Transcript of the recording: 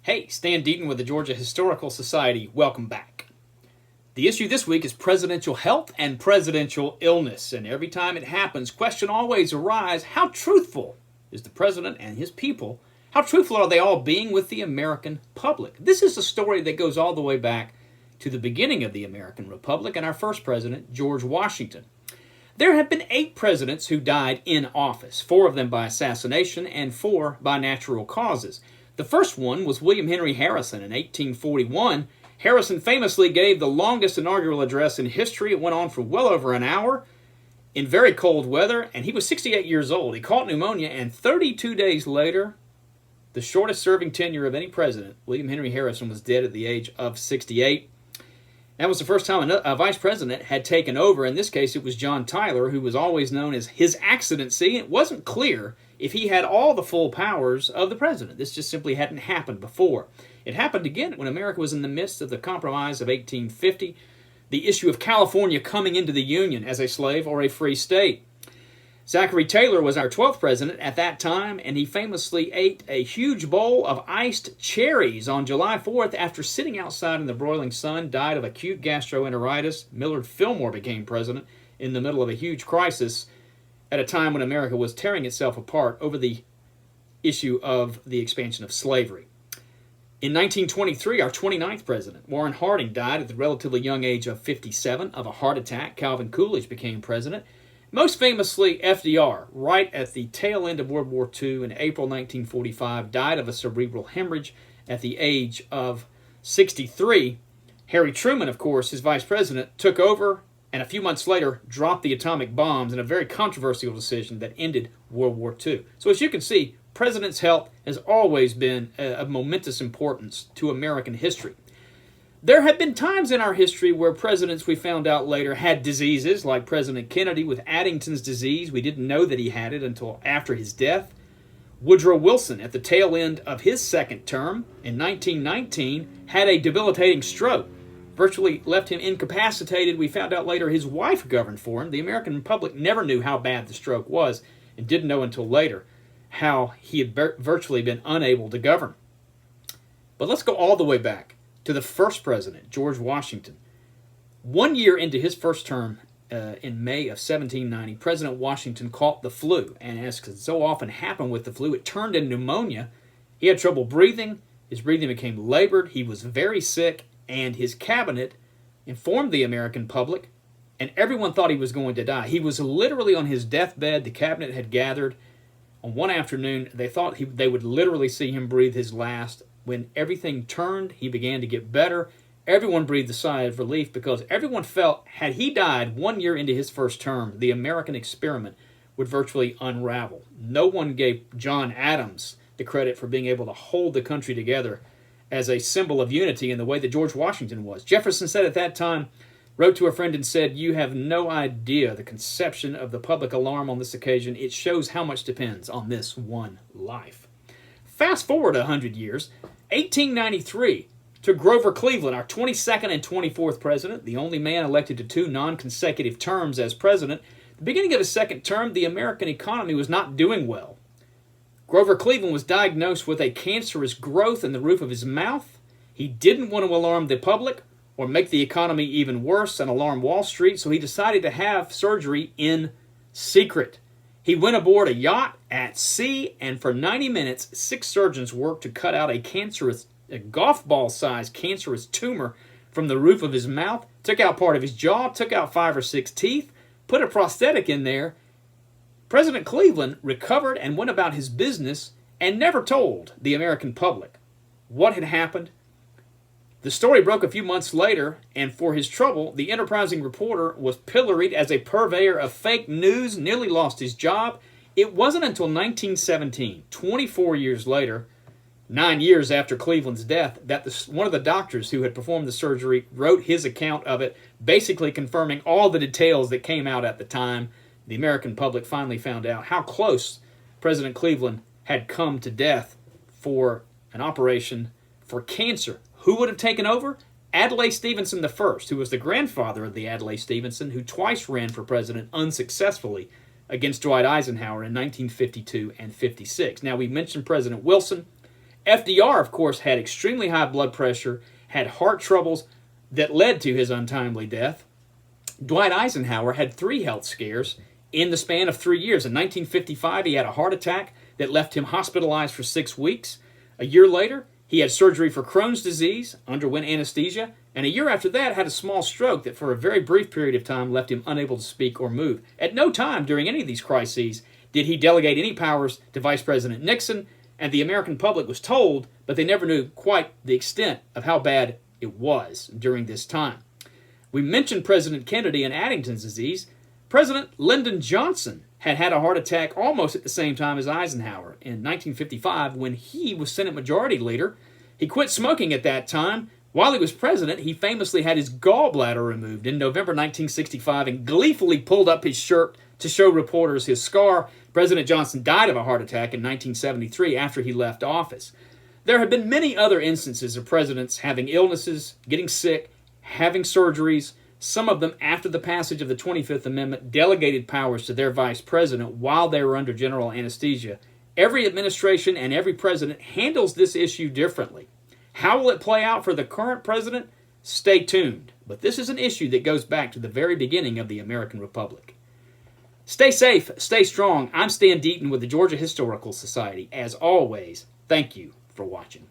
Hey, Stan Deaton with the Georgia Historical Society. Welcome back. The issue this week is presidential health and presidential illness. And every time it happens, question always arises, how truthful is the president and his people? How truthful are they all being with the American public? This is a story that goes all the way back to the beginning of the American Republic and our first president, George Washington. There have been 8 presidents who died in office, 4 of them by assassination and 4 by natural causes. The first one was William Henry Harrison in 1841. Harrison famously gave the longest inaugural address in history. It went on for well over an hour in very cold weather, and he was 68 years old. He caught pneumonia, and 32 days later, the shortest serving tenure of any president, William Henry Harrison, was dead at the age of 68. That was the first time a vice president had taken over. In this case, it was John Tyler, who was always known as His Excellency. It wasn't clear if he had all the full powers of the president. This just simply hadn't happened before. It happened again when America was in the midst of the Compromise of 1850, the issue of California coming into the Union as a slave or a free state. Zachary Taylor was our 12th president at that time, and he famously ate a huge bowl of iced cherries on July 4th after sitting outside in the broiling sun, died of acute gastroenteritis. Millard Fillmore became president in the middle of a huge crisis at a time when America was tearing itself apart over the issue of the expansion of slavery. In 1923, our 29th president, Warren Harding, died at the relatively young age of 57 of a heart attack. Calvin Coolidge became president. Most famously, FDR, right at the tail end of World War II in April 1945, died of a cerebral hemorrhage at the age of 63. Harry Truman, of course, his vice president, took over and a few months later dropped the atomic bombs in a very controversial decision that ended World War II. So as you can see, president's health has always been of momentous importance to American history. There have been times in our history where presidents, we found out later, had diseases, like President Kennedy with Addington's disease. We didn't know that he had it until after his death. Woodrow Wilson, at the tail end of his second term in 1919, had a debilitating stroke. Virtually left him incapacitated. We found out later his wife governed for him. The American public never knew how bad the stroke was and didn't know until later how he had virtually been unable to govern. But let's go all the way back to the first president, George Washington. 1 year into his first term, in May of 1790, President Washington caught the flu, and as so often happened with the flu, it turned into pneumonia. He had trouble breathing. His breathing became labored. He was very sick, and his cabinet informed the American public, and everyone thought he was going to die. He was literally on his deathbed. The cabinet had gathered. On one afternoon, they thought they would literally see him breathe his last. When everything turned, he began to get better. Everyone breathed a sigh of relief because everyone felt, had he died 1 year into his first term, the American experiment would virtually unravel. No one gave John Adams the credit for being able to hold the country together as a symbol of unity in the way that George Washington was. Jefferson said at that time, wrote to a friend and said, "You have no idea the conception of the public alarm on this occasion. It shows how much depends on this one life." Fast forward 100 years, 1893, to Grover Cleveland, our 22nd and 24th president, the only man elected to 2 non-consecutive terms as president. At the beginning of his second term, the American economy was not doing well. Grover Cleveland was diagnosed with a cancerous growth in the roof of his mouth. He didn't want to alarm the public or make the economy even worse and alarm Wall Street, so he decided to have surgery in secret. He went aboard a yacht at sea, and for 90 minutes, 6 surgeons worked to cut out a golf ball-sized cancerous tumor from the roof of his mouth, took out part of his jaw, took out 5 or 6 teeth, put a prosthetic in there. President Cleveland recovered and went about his business and never told the American public what had happened. The story broke a few months later, and for his trouble, the enterprising reporter was pilloried as a purveyor of fake news, nearly lost his job. It wasn't until 1917, 24 years later, 9 years after Cleveland's death, that one of the doctors who had performed the surgery wrote his account of it, basically confirming all the details that came out at the time. The American public finally found out how close President Cleveland had come to death for an operation for cancer. Who would have taken over? Adlai Stevenson I, who was the grandfather of the Adlai Stevenson, who twice ran for president unsuccessfully against Dwight Eisenhower in 1952 and 56. Now, we mentioned President Wilson. FDR, of course, had extremely high blood pressure, had heart troubles that led to his untimely death. Dwight Eisenhower had 3 health scares in the span of 3 years. In 1955, he had a heart attack that left him hospitalized for 6 weeks. A year later, he had surgery for Crohn's disease, underwent anesthesia, and a year after that had a small stroke that for a very brief period of time left him unable to speak or move. At no time during any of these crises did he delegate any powers to Vice President Nixon, and the American public was told, but they never knew quite the extent of how bad it was during this time. We mentioned President Kennedy and Addington's disease. President Lyndon Johnson had a heart attack almost at the same time as Eisenhower in 1955 when he was Senate Majority Leader. He quit smoking at that time. While he was president, he famously had his gallbladder removed in November 1965 and gleefully pulled up his shirt to show reporters his scar. President Johnson died of a heart attack in 1973 after he left office. There have been many other instances of presidents having illnesses, getting sick, having surgeries, some of them after the passage of the 25th Amendment delegated powers to their vice president while they were under general anesthesia. Every administration and every president handles this issue differently. How will it play out for the current president? Stay tuned. But this is an issue that goes back to the very beginning of the American Republic. Stay safe, stay strong. I'm Stan Deaton with the Georgia Historical Society. As always, thank you for watching.